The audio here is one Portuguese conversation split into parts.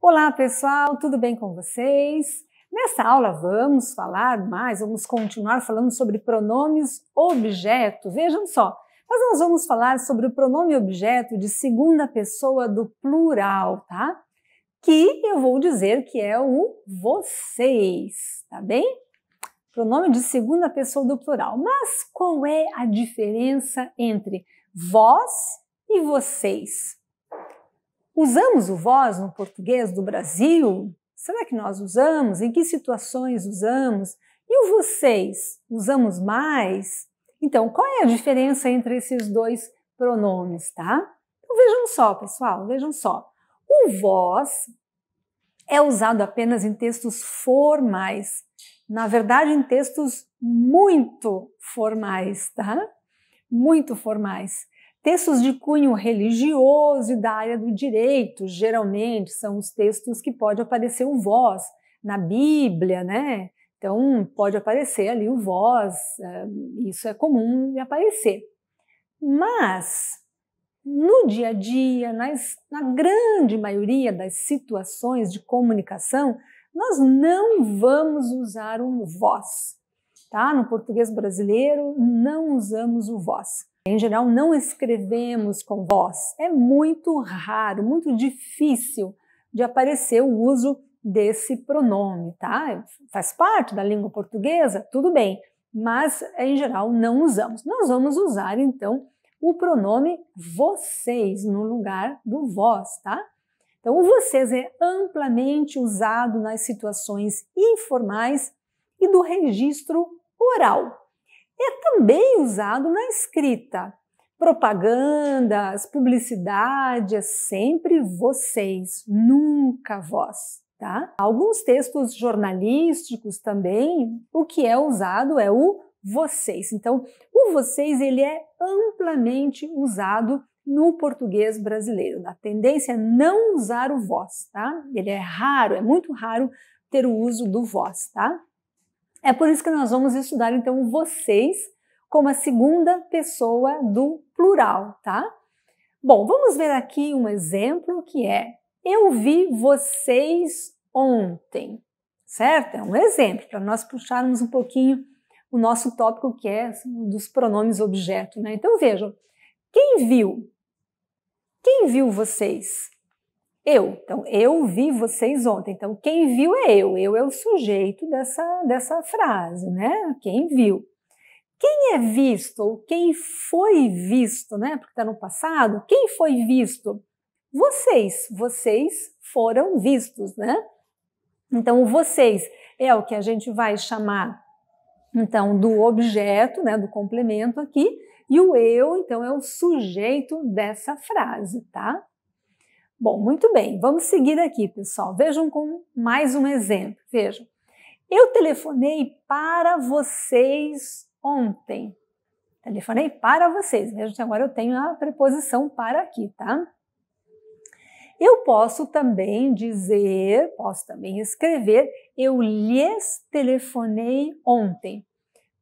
Olá pessoal, tudo bem com vocês? Nessa aula vamos continuar falando sobre pronomes objeto. Vejam só, nós vamos falar sobre o pronome objeto de segunda pessoa do plural, tá? Que eu vou dizer que é o vocês, tá bem? Pronome de segunda pessoa do plural. Mas qual é a diferença entre vós e vocês? Usamos o vós no português do Brasil? Será que nós usamos? Em que situações usamos? E o vocês? Usamos mais? Então, qual é a diferença entre esses dois pronomes, tá? Então, vejam só, pessoal, vejam só. O vós é usado apenas em textos formais. Na verdade, em textos muito formais, tá? Muito formais. Textos de cunho religioso e da área do direito, geralmente são os textos que pode aparecer o vós, na Bíblia, né? Então, pode aparecer ali o vós, isso é comum de aparecer. Mas, no dia a dia, na grande maioria das situações de comunicação, nós não vamos usar o vós, tá? No português brasileiro, não usamos o vós. Em geral, não escrevemos com vós. É muito raro, muito difícil de aparecer o uso desse pronome, tá? Faz parte da língua portuguesa, tudo bem, mas em geral não usamos. Nós vamos usar então o pronome vocês no lugar do vós, tá? Então, o vocês é amplamente usado nas situações informais e do registro oral. É também usado na escrita. Propagandas, publicidade, é sempre vocês, nunca vós, tá? Alguns textos jornalísticos também, o que é usado é o vocês. Então, o vocês ele é amplamente usado no português brasileiro. A tendência é não usar o vós, tá? Ele é raro, é muito raro ter o uso do vós, tá? É por isso que nós vamos estudar, então, vocês como a segunda pessoa do plural, tá? Bom, vamos ver aqui um exemplo que é eu vi vocês ontem, certo? É um exemplo para nós puxarmos um pouquinho o nosso tópico que é dos pronomes objeto, né? Então, vejam, quem viu? Quem viu vocês? Eu. Então, eu vi vocês ontem. Então, quem viu é eu. Eu é o sujeito dessa frase, né? Quem viu. Quem é visto ou quem foi visto, né? Porque está no passado. Quem foi visto? Vocês. Vocês foram vistos, né? Então, o vocês é o que a gente vai chamar, então, do objeto, né? Do complemento aqui. E o eu, então, é o sujeito dessa frase, tá? Bom, muito bem, vamos seguir aqui, pessoal. Vejam com mais um exemplo. Vejam, eu telefonei para vocês ontem. Telefonei para vocês. Vejam que agora eu tenho a preposição para aqui, tá? Eu posso também dizer, posso também escrever, eu lhes telefonei ontem.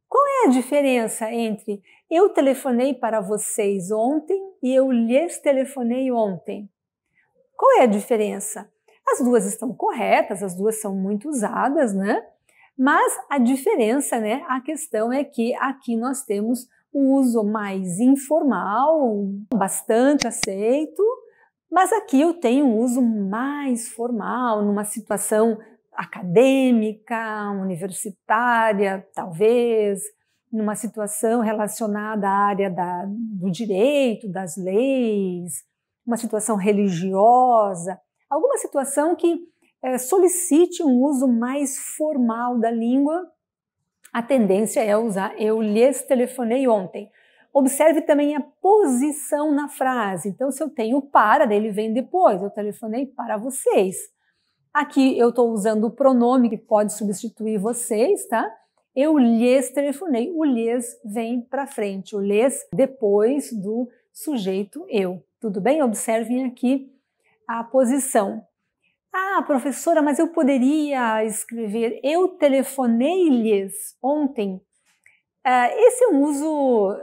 Qual é a diferença entre eu telefonei para vocês ontem e eu lhes telefonei ontem? Qual é a diferença? As duas estão corretas, as duas são muito usadas, né? Mas a diferença, né? A questão é que aqui nós temos o uso mais informal, bastante aceito, mas aqui eu tenho um uso mais formal, numa situação acadêmica, universitária, talvez, numa situação relacionada à área do direito, das leis, uma situação religiosa, alguma situação que solicite um uso mais formal da língua, a tendência é usar eu lhes telefonei ontem. Observe também a posição na frase. Então, se eu tenho para, ele vem depois, eu telefonei para vocês. Aqui eu estou usando o pronome que pode substituir vocês, tá? Eu lhes telefonei, o lhes vem para frente, o lhes depois do sujeito eu. Tudo bem? Observem aqui a posição. Ah, professora, mas eu poderia escrever eu telefonei-lhes ontem. Esse é um uso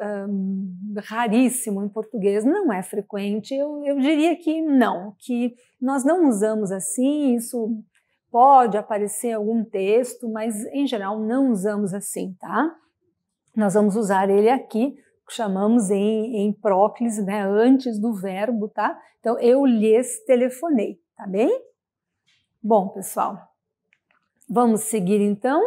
raríssimo em português, não é frequente, eu diria que não, que nós não usamos assim, isso pode aparecer em algum texto, mas em geral não usamos assim, tá? Nós vamos usar ele aqui, que chamamos em próclise, né, antes do verbo, tá? Então, eu lhes telefonei, tá bem? Bom, pessoal, vamos seguir então.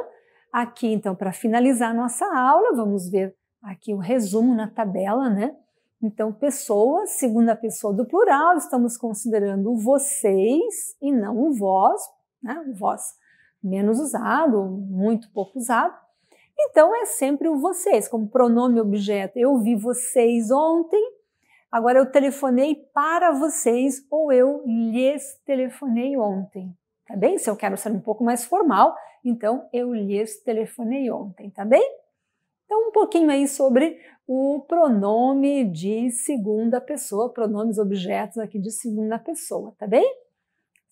Aqui, então, para finalizar nossa aula, vamos ver aqui o resumo na tabela, né? Então, pessoas, segunda pessoa do plural, estamos considerando o vocês e não o vós, né? O vós menos usado, muito pouco usado. Então, é sempre o vocês, como pronome objeto. Eu vi vocês ontem, agora eu telefonei para vocês ou eu lhes telefonei ontem. Tá bem? Se eu quero ser um pouco mais formal, então eu lhes telefonei ontem, tá bem? Então, um pouquinho aí sobre o pronome de segunda pessoa, pronomes objetos aqui de segunda pessoa, tá bem?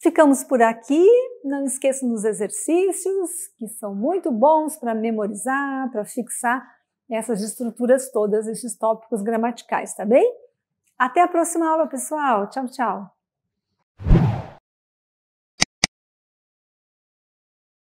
Ficamos por aqui, não esqueçam dos exercícios, que são muito bons para memorizar, para fixar essas estruturas todas, esses tópicos gramaticais, tá bem? Até a próxima aula, pessoal. Tchau, tchau!